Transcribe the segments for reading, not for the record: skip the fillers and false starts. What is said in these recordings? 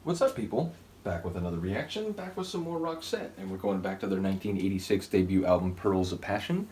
What's up, people? Back with another reaction, back with some more Roxette, and we're going back to their 1986 debut album, Pearls of Passion.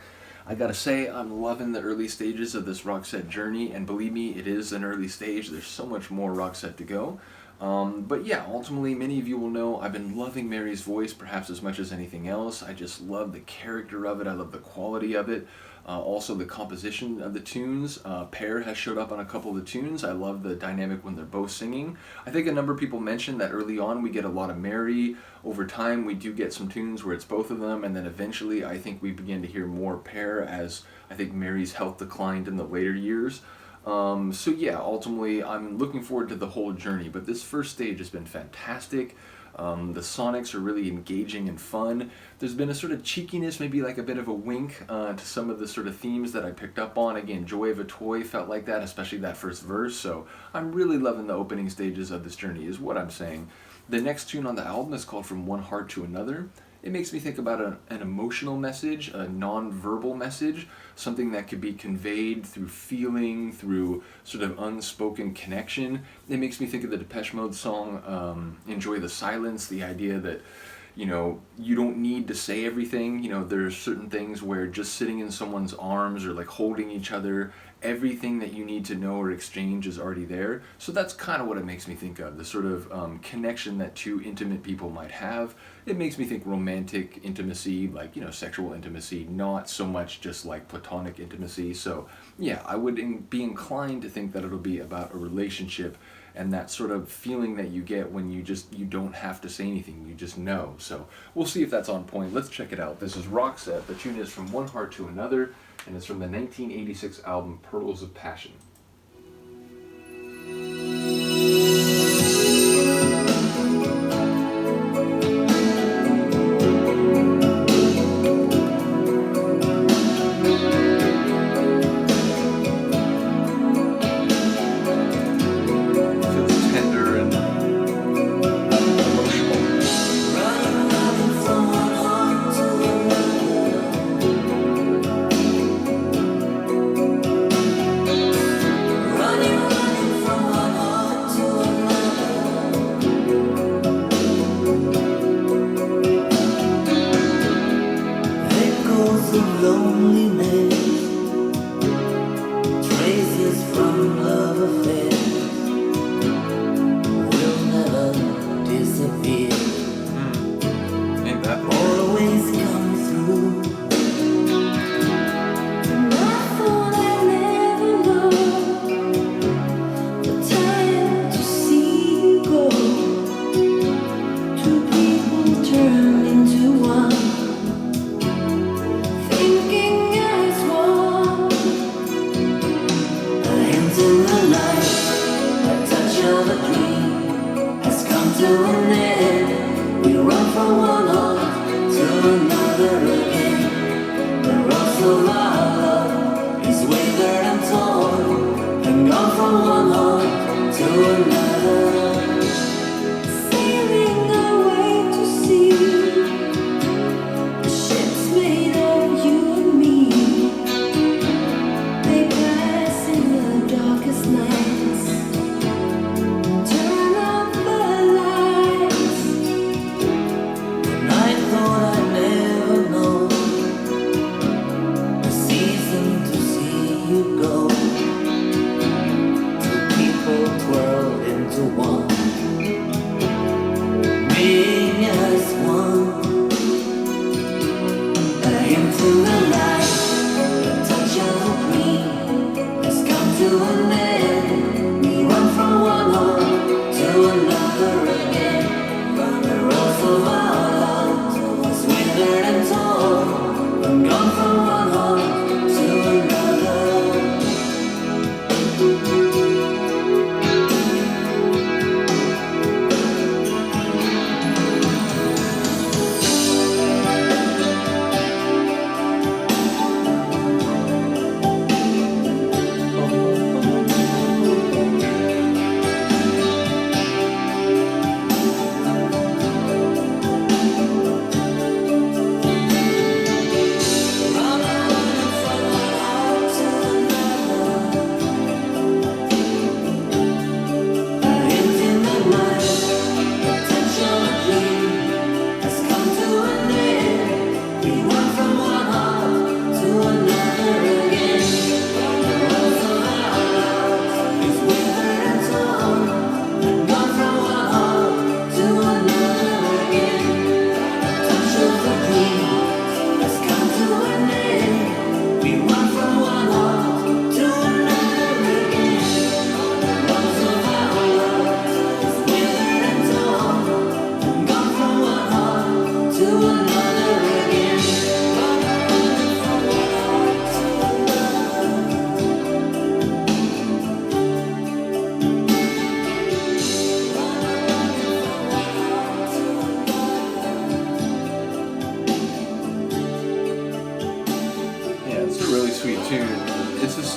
I gotta say, I'm loving the early stages of this Roxette journey, and believe me, it is an early stage. There's so much more Roxette to go. But yeah, ultimately, many of you will know I've been loving Mary's voice perhaps as much as anything else. I just love the character of it, I love the quality of it. Also the composition of the tunes. Pear has showed up on a couple of the tunes. I love the dynamic when they're both singing. I think a number of people mentioned that early on we get a lot of Mary. Over time we do get some tunes where it's both of them, and then eventually I think we begin to hear more Pear as I think Mary's health declined in the later years. So yeah, ultimately I'm looking forward to the whole journey, but this first stage has been fantastic. The sonics are really engaging and fun. There's been a sort of cheekiness, maybe like a bit of a wink to some of the sort of themes that I picked up on. Again, Joy of a Toy felt like that, especially that first verse, so I'm really loving the opening stages of this journey is what I'm saying. The next tune on the album is called From One Heart to Another. It makes me think about an emotional message, a non-verbal message, something that could be conveyed through feeling, through sort of unspoken connection. It makes me think of the Depeche Mode song, Enjoy the Silence, the idea that, you know, you don't need to say everything. You know, there's certain things where just sitting in someone's arms or like holding each other, everything that you need to know or exchange is already there. So that's kind of what it makes me think of, the sort of connection that two intimate people might have. It makes me think romantic intimacy, like, you know, sexual intimacy, not so much just like platonic intimacy. So yeah, I would be inclined to think that it'll be about a relationship and that sort of feeling that you get when you don't have to say anything, you just know. So we'll see if that's on point. Let's check it out. This is Roxette. The tune is From One Heart to Another, and it's from the 1986 album Pearls of Passion. Loneliness, traces from love affairs will never disappear. Ain't that always come through. And I thought I'd never know the time to see you go. Two people turn into one. To an end, we run from one heart to another again. The rocks of our love is withered and torn, and gone from one heart to another. Sailing away to sea, the ships made of you and me. They pass in the darkest nights. Turn up the light.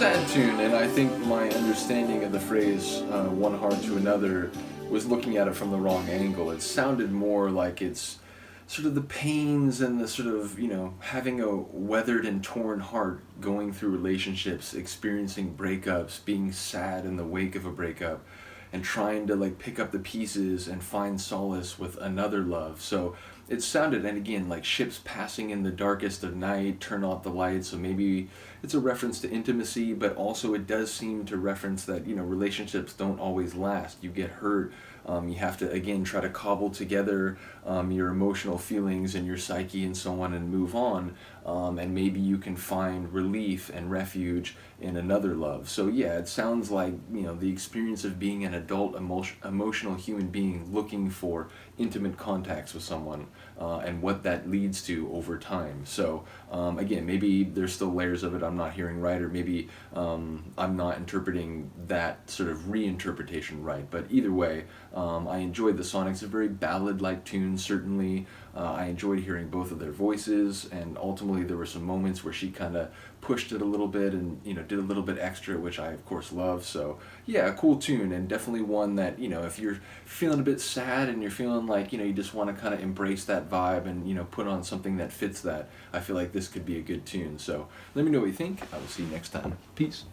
sad tune, and I think my understanding of the phrase "one heart to another" was looking at it from the wrong angle. It sounded more like it's sort of the pains and the sort of, having a weathered and torn heart, going through relationships, experiencing breakups, being sad in the wake of a breakup, and trying to like pick up the pieces and find solace with another love. So it sounded, and again, like ships passing in the darkest of night, turn off the lights. So maybe it's a reference to intimacy, but also it does seem to reference that, relationships don't always last. You get hurt. You have to, again, try to cobble together your emotional feelings and your psyche and so on and move on. And maybe you can find relief and refuge in another love. So yeah, it sounds like, the experience of being an adult emotional human being looking for intimate contacts with someone, and what that leads to over time. So again, maybe there's still layers of it I'm not hearing right, or maybe I'm not interpreting that sort of reinterpretation right. But either way, I enjoyed the song. It's a very ballad-like tune, certainly. I enjoyed hearing both of their voices, and ultimately there were some moments where she kind of pushed it a little bit and, did a little bit extra, which I of course love. So yeah, a cool tune, and definitely one that, if you're feeling a bit sad and you're feeling like, you just want to kind of embrace that vibe and, put on something that fits that, I feel like this could be a good tune. So let me know what you think. I will see you next time. Peace.